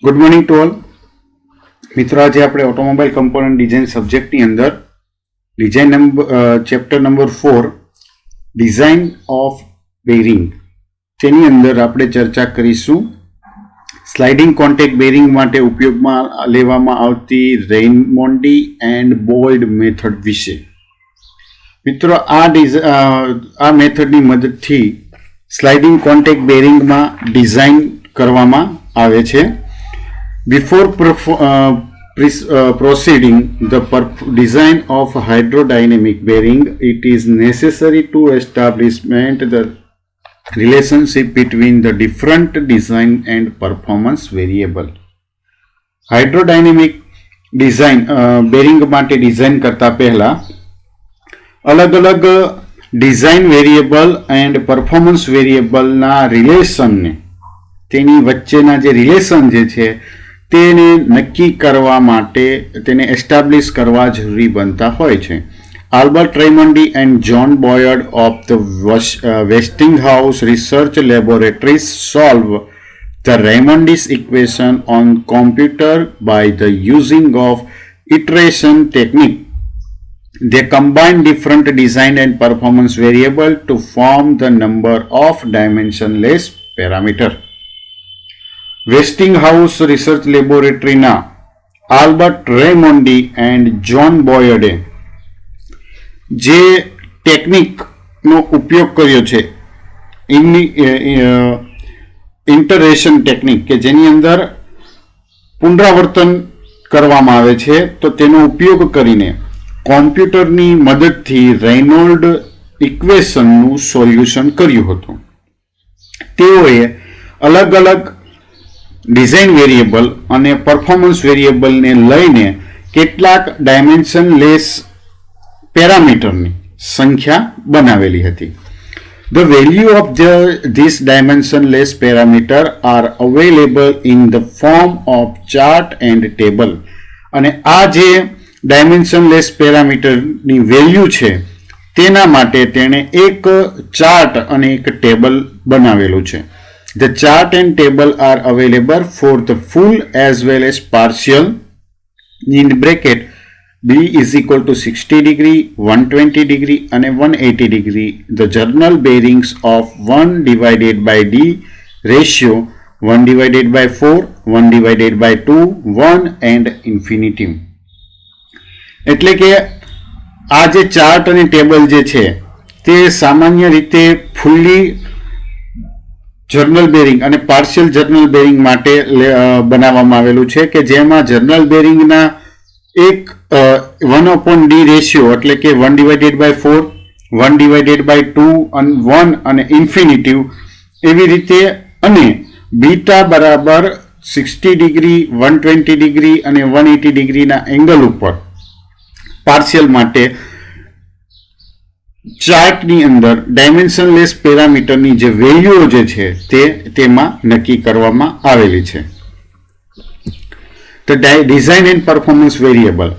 Good morning to all मित्रों। आज આપણે ઓટોમોબાઈલ કમ્પોનન્ટ ડિઝાઇન સબ્જેક્ટની અંદર design chapter number 4 design of bearing તેની અંદર આપણે ચર્ચા કરીશું સ્લાઇડિંગ કોન્ટેક્ટ બેરિંગ માટે ઉપયોગમાં લેવામાં આવતી રેયમોન્ડી એન્ડ બોલ્ડ મેથડ વિશે। મિત્રો આ મેથડની મદદથી સ્લાઇડિંગ કોન્ટેક્ટ બેરિંગમાં ડિઝાઇન કરવામાં આવે છે। Before proceeding the design of hydrodynamic bearing, it is necessary to establish the relationship between the different design and performance variable. Hydrodynamic design bearing માટે ડિઝાઇન કરતા પહેલા અલગ અલગ ડિઝાઇન વેરિયેબલ એન્ડ પરફોર્મન્સ વેરિયેબલના રિલેશનને તેની વચ્ચેના જે રિલેશન જે છે તેને નક્કી કરવા માટે તેને એસ્ટાબ્લિશ કરવા જરૂરી બનતા હોય છે। Albert Raimondi and John Boyd of the Westinghouse research laboratories solve the રેયમોન્ડી's equation on computer by the using of iteration technique. They combine different design and performance variable to form the number of dimensionless parameter. Westinghouse research લેબોરેટરીના Albert Raimondi and John બોયડે જે ટેકનિકનો ઉપયોગ કર્યો છે ઇન્ટરેશન technique કે જેની અંદર પુનરાવર્તન કરવામાં આવે છે, તો તેનો ઉપયોગ કરીને કોમ્પ્યુટરની મદદથી રેનોલ્ડ ઇક્વેશનનું સોલ્યુશન કર્યું હતું। તેઓએ અલગ અલગ ડિઝાઇન વેરિયેબલ અને પરફોર્મન્સ વેરિયેબલને લઈને કેટલાક ડાયમેન્શનલેસ પેરામીટરની સંખ્યા બનાવેલી હતી। The value of these dimensionless parameter are available in the form of chart and table. અને આ જે ડાયમેન્શનલેસ પેરામીટરની વેલ્યુ છે તેના માટે તેણે એક ચાર્ટ અને એક ટેબલ બનાવેલું છે। The chart and table are available for the full as well as partial in bracket B is equal to 60 degree, 120 degree and 180 degree. The journal bearings of 1 divided by D ratio 1 divided by 4, 1 divided by 2, 1 and infinitive. એટલે કે આ જે chart અને table જે છે તે સામાન્ય રીતે ફૂલી જર્નલ બેરિંગ અને પાર્શિયલ જર્નલ બેરિંગ માટે બનાવવામાં આવેલું છે કે જેમાં જર્નલ બેરિંગના એક 1/D રેશિયો એટલે કે 1 divided by 4, 1 divided by 2 અને 1 અને ઇન્ફિનિટિવ એવી રીતે અને બીટા બરાબર 60 ડિગ્રી, 120 ડિગ્રી અને 180 ડિગ્રીના એંગલ ઉપર પાર્શિયલ માટે ચાર્ટની અંદર ડાયમેન્શનલેસ પેરામીટરની જે વેલ્યુઓ જે છે તેમાં નક્કી કરવામાં આવેલી છે। તો design and performance variable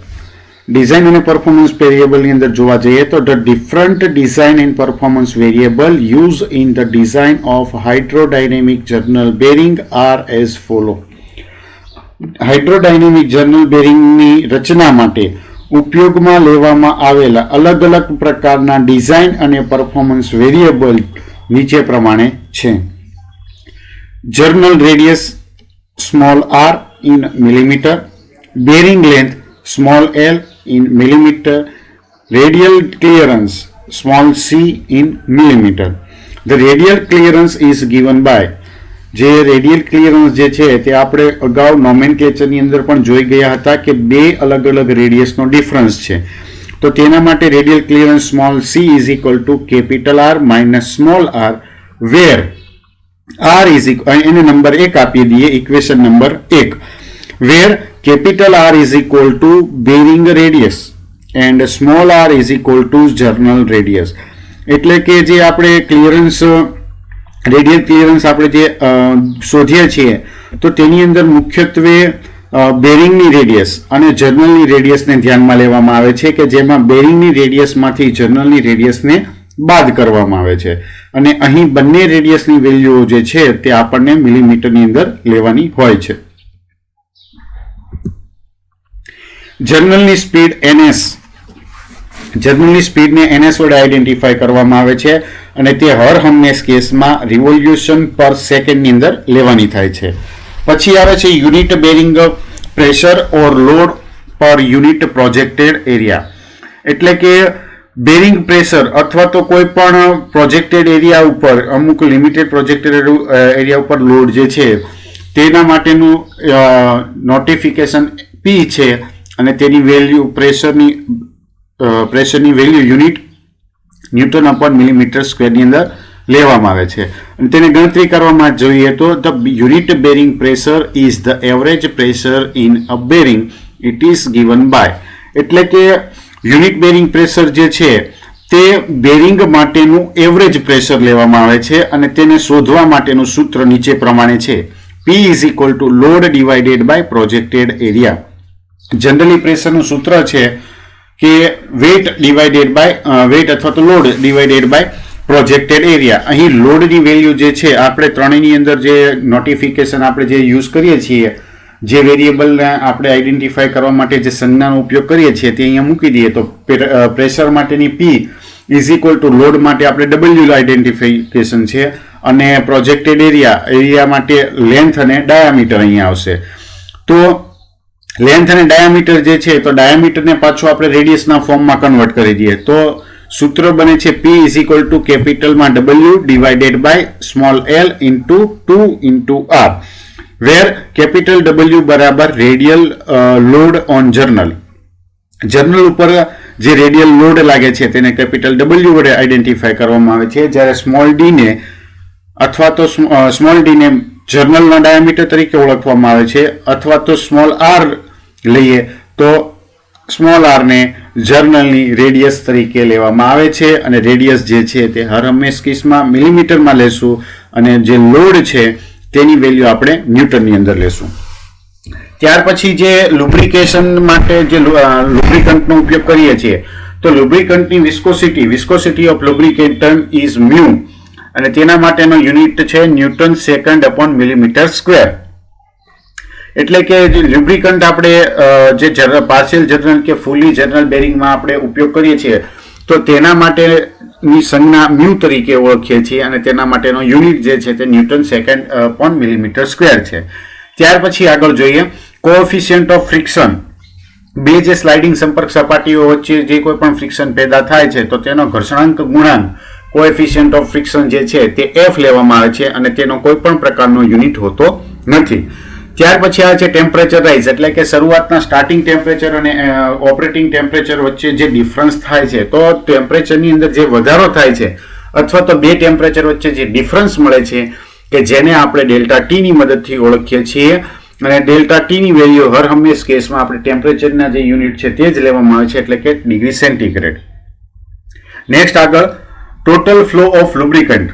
design અને પરફોર્મન્સ વેરિયેબલની અંદર જોવા જઈએ તો the different design and performance variable use in the design of hydrodynamic journal bearing are as follow. Hydrodynamic journal બેરિંગની રચના માટે ઉપયોગમાં લેવામાં આવેલા અલગ અલગ પ્રકારના ડિઝાઇન અને પરફોર્મન્સ વેરિયેબલ નીચે પ્રમાણે છે। Journal radius small r in millimeter, bearing length small l in millimeter, radial clearance small c in millimeter. The radial clearance is given by જે રેડિયલ ક્લિયરન્સ જે છે તે આપણે અગાઉ નોમેનક્લેચરની અંદર પણ જોઈ ગયા હતા કે બે અલગ અલગ રેડિયસનો ડિફરન્સ છે, તો તેના માટે radial clearance small c is equal to capital r minus small r where r is equal એને નંબર 1 આપી દઈએ, equation number 1 where capital r is equal to bearing radius and small r is equal to journal radius. એટલે કે જે આપણે clearance radial clearance આપણે જે શોધીએ છીએ તો તેની અંદર મુખ્યત્વે બેરિંગની રેડિયસ અને જર્નલની રેડિયસને ધ્યાનમાં લેવામાં આવે છે કે જેમાં બેરિંગની રેડિયસમાંથી જર્નલની રેડિયસને બાદ કરવામાં આવે છે અને અહીં બંને રેડિયસની વેલ્યુઓ જે છે તે આપણને મિલીમીટરની અંદર લેવાની હોય છે। જર્નલની સ્પીડ NS, જર્નલની સ્પીડને NS વડે આઈડેન્ટિફાઈ કરવામાં આવે છે અને તે હર હંમેશ કેસમાં રિવોલ્યુશન પર સેકન્ડની અંદર લેવાની થાય છે. પછી આવે છે યુનિટ બેરિંગ પ્રેશર ઓર લોડ પર યુનિટ પ્રોજેક્ટેડ એરિયા. એટલે કે બેરિંગ પ્રેશર અથવા તો કોઈ પણ પ્રોજેક્ટેડ એરિયા ઉપર, અમુક લિમિટેડ પ્રોજેક્ટેડ એરિયા ઉપર લોડ જે છે તેના માટેનું નોટિફિકેશન P છે અને તેની વેલ્યુ પ્રેશરની value unit newton upon millimetre સ્ક્વેરની અંદર લેવામાં આવે છે. અને તેની ગણતરી કરવામાં જોઈએ તો the unit bearing pressure is the average pressure in a bearing it is given by. એટલે કે યુનિટ બેરિંગ પ્રેશર જે છે તે બેરિંગ માટેનું એવરેજ પ્રેશર લેવામાં આવે છે અને તેને શોધવા માટેનું સૂત્ર નીચે પ્રમાણે છે. P is equal to load divided by projected area. Generally પ્રેશરનું સૂત્ર છે કે વેટ ડિવાઇડેડ બાય વેટ અથવા તો load divided by projected area. અહીં લોડની વેલ્યુ જે છે આપણે ત્રણેયની અંદર જે નોટિફિકેશન આપણે જે યુઝ કરીએ છીએ, જે વેરિયેબલને આપણે આઈડેન્ટિફાઈ કરવા માટે જે સંજ્ઞાનો ઉપયોગ કરીએ છીએ તે અહીંયા મૂકી દઈએ તો પ્રેશર માટેની P is equal to load માટે આપણે W આઈડેન્ટિફિકેશન છે અને પ્રોજેક્ટેડ એરિયા માટે લેન્થ અને ડાયામીટર અહીંયા આવશે. તો લેન્થ અને ડાયામીટર જે છે તો ડાયામીટરને પાછું આપણે રેડિયસના ફોર્મમાં કન્વર્ટ કરી દઈએ તો સૂત્ર બને છે P ઇઝ ઇક્વલ ટુ કેપિટલમાં W divided by small l into 2 into R, where capital W બરાબર radial load on journal. Journal ઉપર જે રેડિયલ લોડ લાગે છે તેને કેપિટલ W વડે આઈડેન્ટિફાઈ કરવામાં આવે છે, જ્યારે સ્મોલ d ને અથવા તો સ્મોલ d ને જર્નલના ડાયામીટર તરીકે ઓળખવામાં આવે છે, અથવા તો સ્મોલ r લઈએ તો સ્મોલ r ને જર્નલની રેડિયસ તરીકે લેવામાં આવે છે અને રેડિયસ જે છે તે હર હંમેશ કેસમાં મિલીમીટરમાં લેશું અને જે લોડ છે તેની વેલ્યુ આપણે ન્યૂટનની અંદર લેશું. ત્યાર પછી જે લુબ્રિકેશન માટે જે લુબ્રિકન્ટનો ઉપયોગ કરીએ છીએ તો લુબ્રિકન્ટની viscosity of lubricant is mu અને તેના માટેનો યુનિટ છે newton second upon millimetre square. એટલે કે લ્યુબ્રિકન્ટ આપણે જે પાર્શિયલ જનરલ કે ફૂલી જનરલ બેરિંગમાં આપણે ઉપયોગ કરીએ છીએ તો તેના માટેની સંજ્ઞા મ્યુ તરીકે ઓળખીએ છીએ અને તેના માટેનો યુનિટ જે છે તે newton second upon millimetre square છે. ત્યાર પછી આગળ જોઈએ કોએફિશિયન્ટ ઓફ ફ્રિક્શન. બે જે સ્લાઇડિંગ સંપર્ક સપાટીઓ વચ્ચે જે કોઈ પણ ફ્રિક્શન પેદા થાય છે તો તેનો ઘર્ષણાંક ગુણાંક કોએફિશિયન્ટ ઓફ ફ્રિક્શન જે છે તે F લેવામાં આવે છે અને તેનો કોઈ પણ પ્રકારનો યુનિટ હોતો નથી. ત્યાર પછી આવે છે ટેમ્પરેચર રાઇઝ. એટલે કે શરૂઆતના સ્ટાર્ટિંગ ટેમ્પરેચર અને ઓપરેટિંગ ટેમ્પરેચર વચ્ચે જે ડિફરન્સ થાય છે તો ટેમ્પરેચરની અંદર જે વધારો થાય છે અથવા તો બે ટેમ્પરેચર વચ્ચે જે ડિફરન્સ મળે છે કે જેને આપણે ડેલ્ટા T ની મદદથી ઓળખીએ છીએ અને ડેલ્ટા T ની વેલ્યુ હર હંમેશ કેસમાં આપણે ટેમ્પરેચરના જે યુનિટ છે તે જ લેવામાં આવે છે, એટલે કે ડિગ્રી સેન્ટીગ્રેડ. નેક્સ્ટ આગળ total flow of lubricant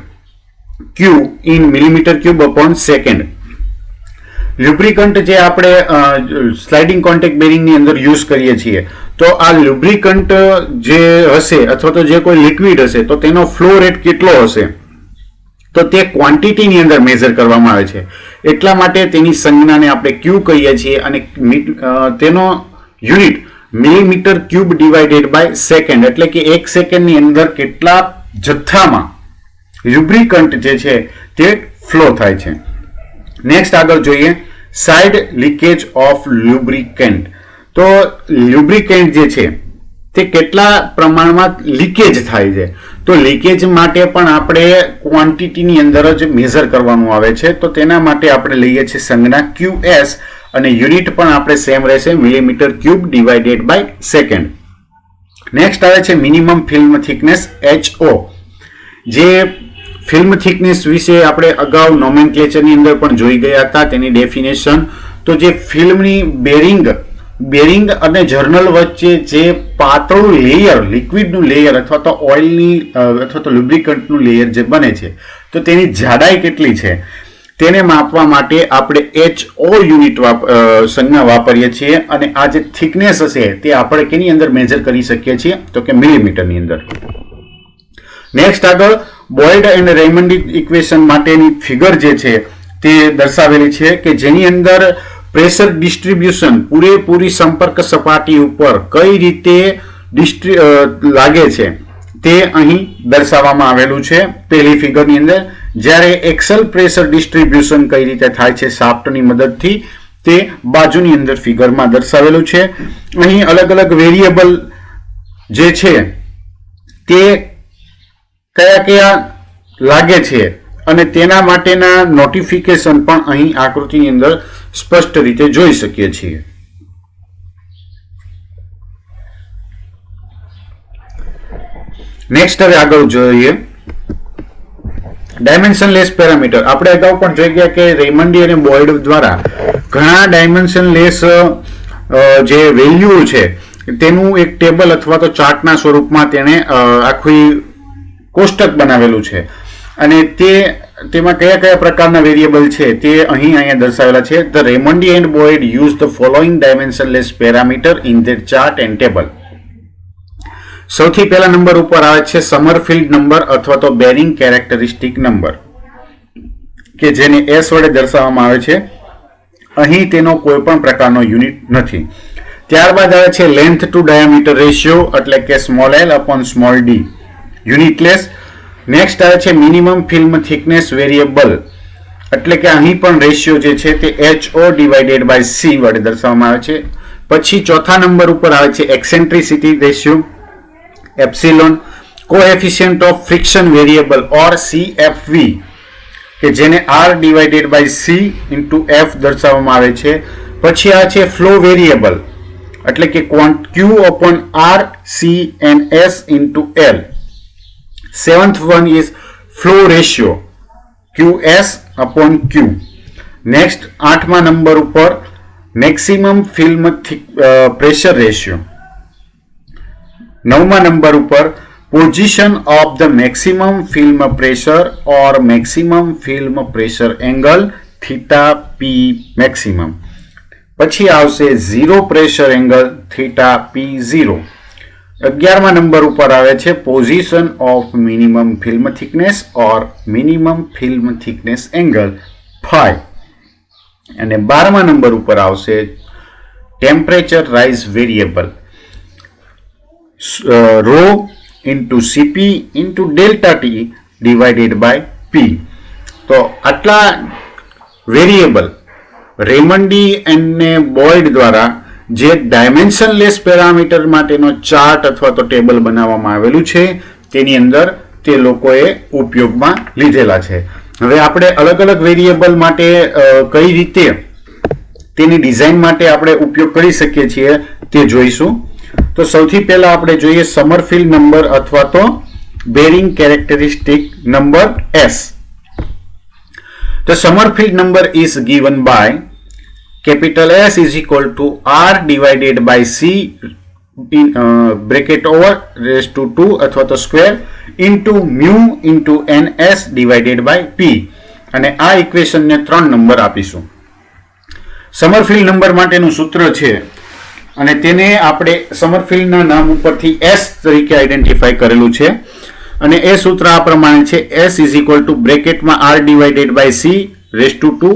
Q in millimetre cube upon second. Lubricant જે આપણે સ્લાઇડિંગ કોન્ટેક્ટ બેરિંગની અંદર યુઝ કરીએ છીએ તો આ લ્યુબ્રિકન્ટ જે હશે અથવા તો જે કોઈ લિક્વિડ હશે તો તેનો ફ્લો રેટ કેટલો હશે તો તે ક્વોન્ટિટીની અંદર મેઝર કરવામાં આવે છે. એટલા માટે તેની સંજ્ઞાને આપણે Q કહીએ છીએ અને તેનો unit millimetre cube divided by second. એટલે કે એક સેકન્ડની અંદર કેટલા જથ્થામાં લ્યુબ્રિકન્ટ જે છે તે ફ્લો થાય છે. નેક્સ્ટ આગળ જોઈએ સાઇડ લીકેજ ઓફ લ્યુબ્રિકેન્ટ. તો લ્યુબ્રિકેન્ટ જે છે તે કેટલા પ્રમાણમાં લીકેજ થાય છે તો લીકેજ માટે પણ આપણે ક્વોન્ટિટીની અંદર જ મેઝર કરવાનું આવે છે તો તેના માટે આપણે લઈએ છીએ સંજ્ઞા QS અને યુનિટ પણ આપણે સેમ રહેશે millimetre cube divided by second. Next આવે છે મિનિમમ ફિલ્મ થિકનેસ HO. જે ફિલ્મ થિકનેસ વિશે આપણે અગાઉ નોમેનક્લેચરની અંદર પણ જોઈ ગયા હતા તેની ડેફિનેશન. તો જે ફિલ્મની બેરિંગ અને જર્નલ વચ્ચે જે પાતળું લેયર, લિક્વિડનું લેયર અથવા તો ઓઇલની અથવા તો લુબ્રિકન્ટનું લેયર જે બને છે તો તેની જાડાઈ કેટલી છે તેને માપવા માટે આપણે HO યુનિટ સંજ્ઞા વાપરીએ છીએ અને આ જે થિકનેસ હશે તે આપણે કેની અંદર મેજર કરી શકીએ છીએ તો કે મિલીમીટરની અંદર. નેક્સ્ટ આગળ બોયડ એન્ડ રેયમન્ડ ઇક્વેશન માટેની ફિગર જે છે તે દર્શાવેલી છે કે જેની અંદર પ્રેશર ડિસ્ટ્રીબ્યુશન પૂરેપૂરી સંપર્ક સપાટી ઉપર કઈ રીતે લાગે છે તે અહીં દર્શાવવામાં આવેલું છે પહેલી ફિગરની અંદર. જ્યારે એક્સેલ પ્રેશર ડિસ્ટ્રીબ્યુશન કઈ રીતે થાય છે શાફ્ટની મદદથી તે બાજુની અંદર ફિગરમાં દર્શાવેલું છે. અહીં અલગ અલગ વેરિયેબલ જે છે તે કયા કયા લાગે છે અને તેના માટેના નોટિફિકેશન પણ અહીં આકૃતિની અંદર સ્પષ્ટ રીતે જોઈ શકીએ છીએ. નેક્સ્ટ હવે આગળ જોઈએ ડાયમેન્શનલેસ પેરામીટર. આપણે અગાઉ પણ જોઈ ગયા કે રેમન્ડી અને બોયડ દ્વારા ઘણા ડાયમેન્શનલેસ જે વેલ્યુ છે તેનું એક ટેબલ અથવા તો ચાર્ટના સ્વરૂપમાં તેને આખી કોષ્ટક બનાવેલું છે અને તેમાં કયા કયા પ્રકારના વેરિયેબલ છે તે અહીંયા દર્શાવેલા છે. The Raimondi and Boyd use the following dimensionless parameter in their chart and table. સૌથી પહેલા નંબર ઉપર આવે છે સમરફિલ્ડ નંબર અથવા તો બેરિંગ કેરેક્ટરિસ્ટિક નંબર કે જેને S વડે દર્શાવવામાં આવે છે. અહીં તેનો કોઈ પણ પ્રકારનો યુનિટ નથી. ત્યારબાદ આવે છે લેન્થ ટુ ડાયામીટર રેશિયો એટલે કે small l upon small d unitless. Next આવે છે મિનિમમ ફિલ્મ થિકનેસ વેરિયેબલ એટલે કે અહીં પણ રેશિયો જે છે તે HO ડિવાઇડેડ બાય C વડે દર્શાવવામાં આવે છે. પછી ચોથા નંબર ઉપર આવે છે eccentricity ratio epsilon. Coefficient of friction variable or CFV કે જેને R divided by C into F દર્શાવવામાં આવે છે. પછી આ છે ફ્લો વેરિયેબલ એટલે કે Q upon R C and S into L. Seventh one is flow ratio QS upon Q. Next આઠમા નંબર ઉપર maximum film pressure ratio. નવમા નંબર ઉપર position of the maximum film pressure or maximum film pressure angle theta P maximum. પછી આવશે zero pressure angle theta P0. 11મા number ઉપર આવે છે position of minimum film thickness or minimum film thickness angle phi. અને 12મા number ઉપર આવશે temperature rise variable rho into CP into delta T divided by P. તો આટલા વેરિયેબલ રેમન્ડી અને બોયડ દ્વારા જે ડાયમેન્શનલેસ પેરામીટર માટેનો ચાર્ટ અથવા તો ટેબલ બનાવવામાં આવેલું છે તેની અંદર તે લોકોએ ઉપયોગમાં લીધેલા છે. હવે આપણે અલગ અલગ વેરિયેબલ માટે કઈ રીતે તેની ડિઝાઇન માટે આપણે ઉપયોગ કરી શકીએ છીએ તે જોઈશું. તો સૌથી પહેલા આપણે જોઈએ સમરફિલ્ડ નંબર અથવા તો bearing characteristic number S. The Sommerfeld number is given by capital S is equal to R divided by C in bracket over raised to 2 अथवा तो square into mu into NS divided by P. અને આ equation ને 3 number આપીશું. Sommerfeld number માટેનું સૂત્ર છે અને તેને આપણે સમરફિલ્ડના નામ ઉપરથી S તરીકે આઈડેન્ટિફાઈ કરેલું છે અને એ સૂત્ર આ પ્રમાણે છે S is equal to બ્રેકેટમાં R divided by C raised to 2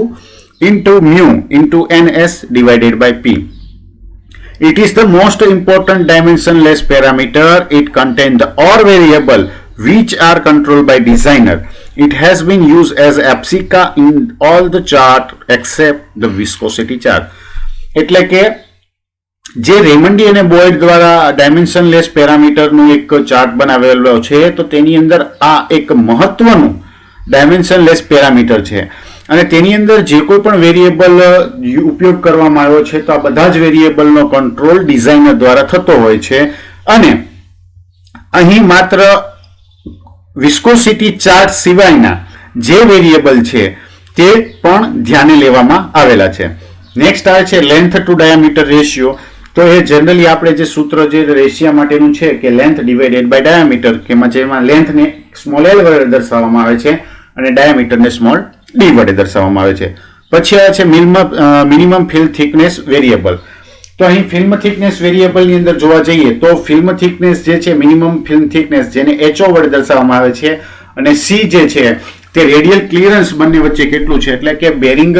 into mu into NS divided by P. It is the most important dimensionless parameter. It contains the all variable which are controlled by designer. It has been used as APSICA in all the chart except the viscosity chart. એટલે કે જે રેમન્ડી અને બોયડ દ્વારા dimensionless પેરામીટરનું એક chart બનાવેલો છે તો તેની અંદર આ એક મહત્વનું ડાયમેન્શનલેસ પેરામીટર છે અને તેની અંદર જે કોઈ પણ વેરિયેબલ ઉપયોગ કરવામાં આવ્યો છે તો આ બધા જ વેરિયેબલનો કંટ્રોલ ડિઝાઇનર દ્વારા થતો હોય છે અને અહીં માત્ર વિસ્કોસિટી ચાર્ટ સિવાયના જે વેરિયેબલ છે તે પણ ધ્યાને લેવામાં આવેલા છે. નેક્સ્ટ આવે છે લેન્થ ટુ ડાયામીટર રેશિયો. તો એ જનરલી આપણે જે સૂત્ર જે રેશિયા માટેનું છે કે લેન્થ ડિવાઇડેડ બાય ડાયામીટર કે જેમાં લેન્થને સ્મોલ l વડે દર્શાવવામાં આવે છે અને ડાયામીટરને સ્મોલ d વડે દર્શાવવામાં આવે છે. પછી આવે છે મિનિમમ ફિલ્મ થિકનેસ વેરિયેબલ. તો અહીં ફિલ્મ થિકનેસ વેરિયેબલની અંદર જોવા જઈએ તો ફિલ્મ થિકનેસ જે છે મિનિમમ ફિલ્મ થિકનેસ જેને HO વડે દર્શાવવામાં આવે છે અને C જે છે તે રેડિયલ ક્લિયરન્સ બંને વચ્ચે કેટલું છે એટલે કે બેરિંગ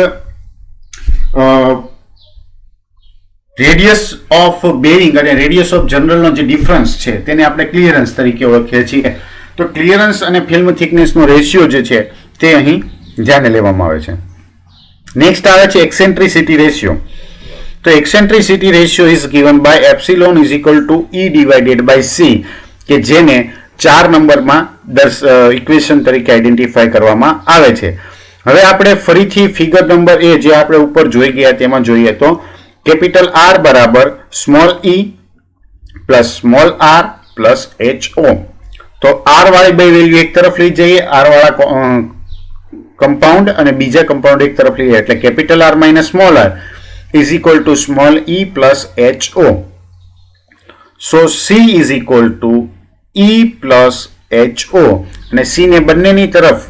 રેડિયસ ઓફ બેરિંગ અને રેડિયસ ઓફ જનરલનો જે ડિફરન્સ છે તેને આપણે ક્લિયરન્સ તરીકે ઓળખીએ છીએ. તો ક્લિયરન્સ અને ફિલ્મ થિકનેસનો રેશિયો જે છે તે અહીં ધ્યાને લેવામાં આવે છે. નેક્સ્ટ આવે છે એક્સેન્ટ્રિસિટી રેશિયો. તો eccentricity ratio is given by epsilon is equal to E divided by C, કે જેને 4 નંબરમાં ઇક્વેશન તરીકે આઈડેન્ટિફાય કરવામાં આવે છે. હવે આપણે ફરીથી ફિગર નંબર એ જે આપણે ઉપર જોઈ ગયા તેમાં જોઈએ તો કેપિટલ R બરાબર small e plus small r plus HO. તો R વાળી બે વેલ્યુ એક તરફ લઈ જઈએ, R વાળા કમ્પાઉન્ડ અને બીજા કમ્પાઉન્ડ એક તરફ લઈએ, એટલે capital R minus small r is equal two small e plus HO. So C is equal to E plus HO, અને C ને બંનેની તરફ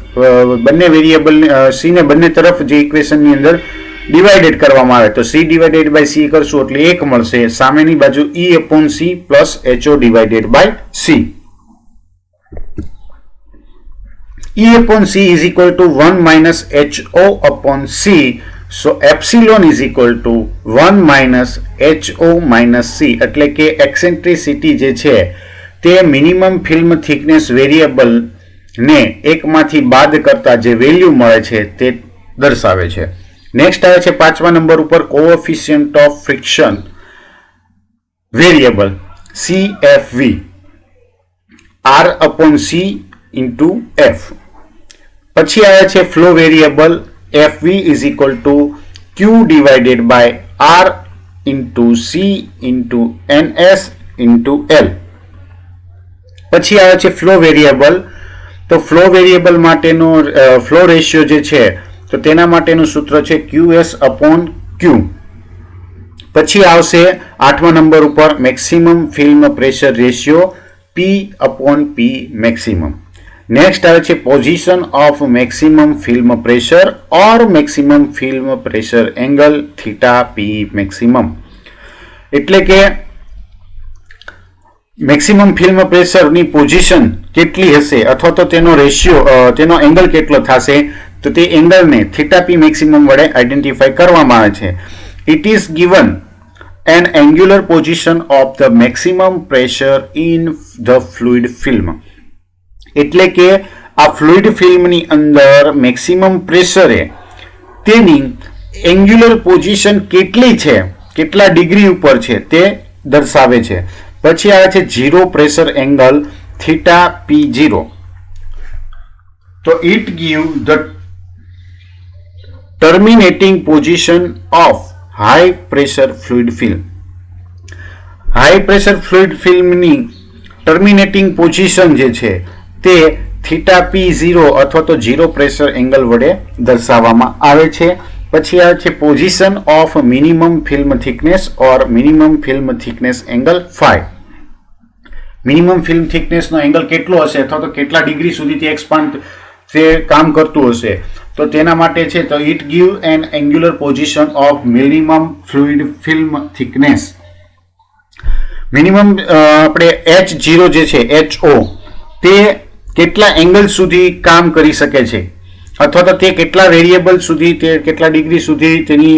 બંને વેરિયેબલ C ને બંને તરફ જે ઇક્વેશનની અંદર ડિવાઇડેડ કરવામાં આવે તો C ડિવાઇડેડ બાય C કરશું એટલે 1 મળશે. સામેની બાજુ E upon C plus HO divided by C. E upon C is equal to 1 minus HO upon C. So epsilon is equal to 1 minus HO minus C. એટલે કે એક્સેન્ટ્રિસિટી જે છે તે મિનિમમ ફિલ્મ થિકનેસ વેરિયેબલ ને એકમાંથી બાદ કરતા જે value મળે છે તે દર્શાવે છે. નેક્સ્ટ આવે છે 5મા નંબર ઉપર coefficient of friction variable CFV, R upon C into F. પછી આવે છે flow variable FV is equal to Q divided by R into C into NS into L. પછી આવે છે ફ્લો વેરિયેબલ. તો ફ્લો વેરિયેબલ માટેનો flow ratio જે છે તો તેના માટેનું સૂત્ર છે QS upon Q. પછી આવશે 8મા નંબર ઉપર maximum film pressure ratio P upon P maximum. Next આવે છે position of maximum film pressure or maximum film pressure angle theta P maximum. એટલે કે મેક્સિમમ ફિલ્મ પ્રેશરની પોઝિશન કેટલી હશે અથવા તો તેનો રેશિયો તેનો એંગલ કેટલો થશે તો તે એંગલને થીટા P મેક્સિમમ વડે આઈડેન્ટિફાઈ કરવામાં આવે છે. It is given an angular position of the maximum pressure in the fluid film. એટલે કે આ ફ્લુઇડ ફિલ્મની અંદર મેક્સિમમ પ્રેશરે તેની એંગ્યુલર પોઝિશન કેટલી છે, કેટલા ડિગ્રી ઉપર છે તે દર્શાવે છે. પછી આવે છે zero pressure angle theta P0. તો it give the terminating position of high pressure fluid film. High pressure fluid ફિલ્મની ટર્મિનેટિંગ પોઝિશન જે છે તે થીટા P0 અથવા તો ઝીરો પ્રેશર એંગલ વડે દર્શાવવામાં આવે છે. પછી આવે છે position of minimum film thickness or minimum film thickness angle phi. Minimum film થિકનેસનો એંગલ કેટલો હશે અથવા તો કેટલા ડિગ્રી સુધી તે એક્સપાન્ડ તે કામ કરતું હશે તો તેના માટે છે તો it give an angular position of minimum fluid film thickness. Minimum આપણે H0 જે છે HO તે કેટલા એંગલ સુધી કામ કરી શકે છે અથવા તો તે કેટલા વેરિયેબલ સુધી તે કેટલા ડિગ્રી સુધી તેની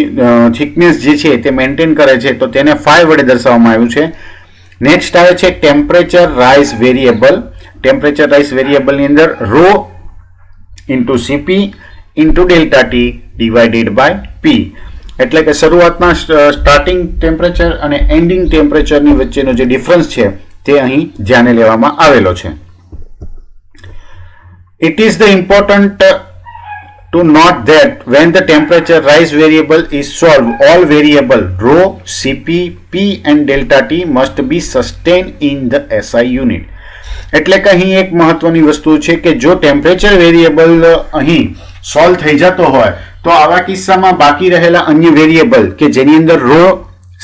થિકનેસ જે છે તે મેન્ટેન કરે છે તો તેને phi વડે દર્શાવવામાં આવ્યું છે. નેક્સ્ટ આવે છે temperature rise variable. Temperature rise વેરિયેબલની અંદર ρ into CP into delta T divided by P. એટલે કે શરૂઆતના સ્ટાર્ટિંગ ટેમ્પરેચર અને એન્ડિંગ ટેમ્પરેચરની વચ્ચેનો જે ડિફરન્સ છે તે અહીં ધ્યાને લેવામાં આવેલો છે. It is the important to note that when the temperature rise variable is solved, all variable ρ, Cp, P and delta T must be sustained in the SI unit. એટલે કે અહીં એક મહત્વની વસ્તુ છે કે જો ટેમ્પરેચર વેરિયેબલ અહીં સોલ્વ થઈ જતો હોય તો આવા કિસ્સામાં બાકી રહેલા અન્ય વેરિયેબલ કે જેની અંદર ρ,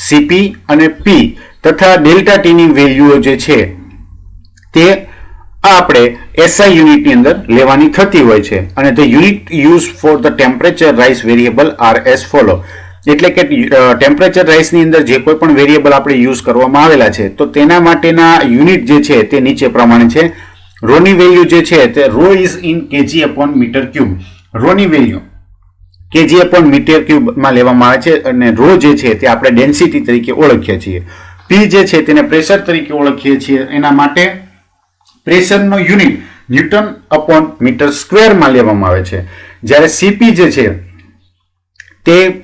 Cp અને P તથા ડેલ્ટા T ની વેલ્યુઓ જે છે તે આપણે SI યુનિટની અંદર લેવાની થતી હોય છે અને the unit used for the temperature rise variable are as follow. એટલે કે ટેમ્પરેચર રાઇઝની અંદર જે કોઈ પણ વેરિયેબલ આપણે યુઝ કરવામાં આવેલા છે તો તેના માટેના યુનિટ જે છે તે નીચે પ્રમાણે છે. રોની વેલ્યુ જે છે તે rho is in kg upon metre cube. રોની વેલ્યુ kg upon મીટર ક્યુબમાં લેવામાં આવે છે અને રો જે છે તે આપણે ડેન્સિટી તરીકે ઓળખીએ છીએ. P જે છે તેને પ્રેશર તરીકે ઓળખીએ છીએ. એના માટે પ્રેશરનો યુનિટ ન્યૂટન અપોન મીટર સ્ક્વેરમાં લેવામાં આવે છે. જ્યારે Cp જે છે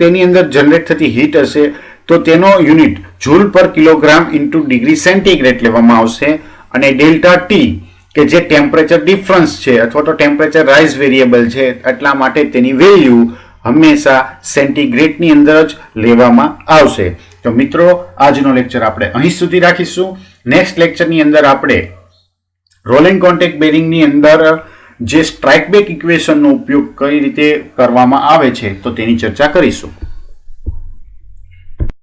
તેની અંદર જનરેટ થતી હીટ હશે તો તેનો યુનિટ જૂલ પર કિલોગ્રામ ઇન્ટુ ડિગ્રી સેન્ટીગ્રેડ લેવામાં આવશે. અને ડેલ્ટા ટી કે જે ટેમ્પરેચર ડિફરન્સ છે અથવા તો ટેમ્પરેચર રાઇઝ વેરિયેબલ છે એટલા માટે તેની વેલ્યુ હંમેશા સેન્ટીગ્રેડની અંદર જ લેવામાં આવશે. તો મિત્રો આજનો લેક્ચર આપણે અહીં સુધી રાખીશું. નેક્સ્ટ લેક્ચરની અંદર આપણે રોલિંગ કોન્ટેક્ટ બેરિંગની અંદર જે સ્ટ્રાઇક બેક ઇક્વેશનનો ઉપયોગ કઈ રીતે કરવામાં આવે છે તો તેની ચર્ચા કરીશું.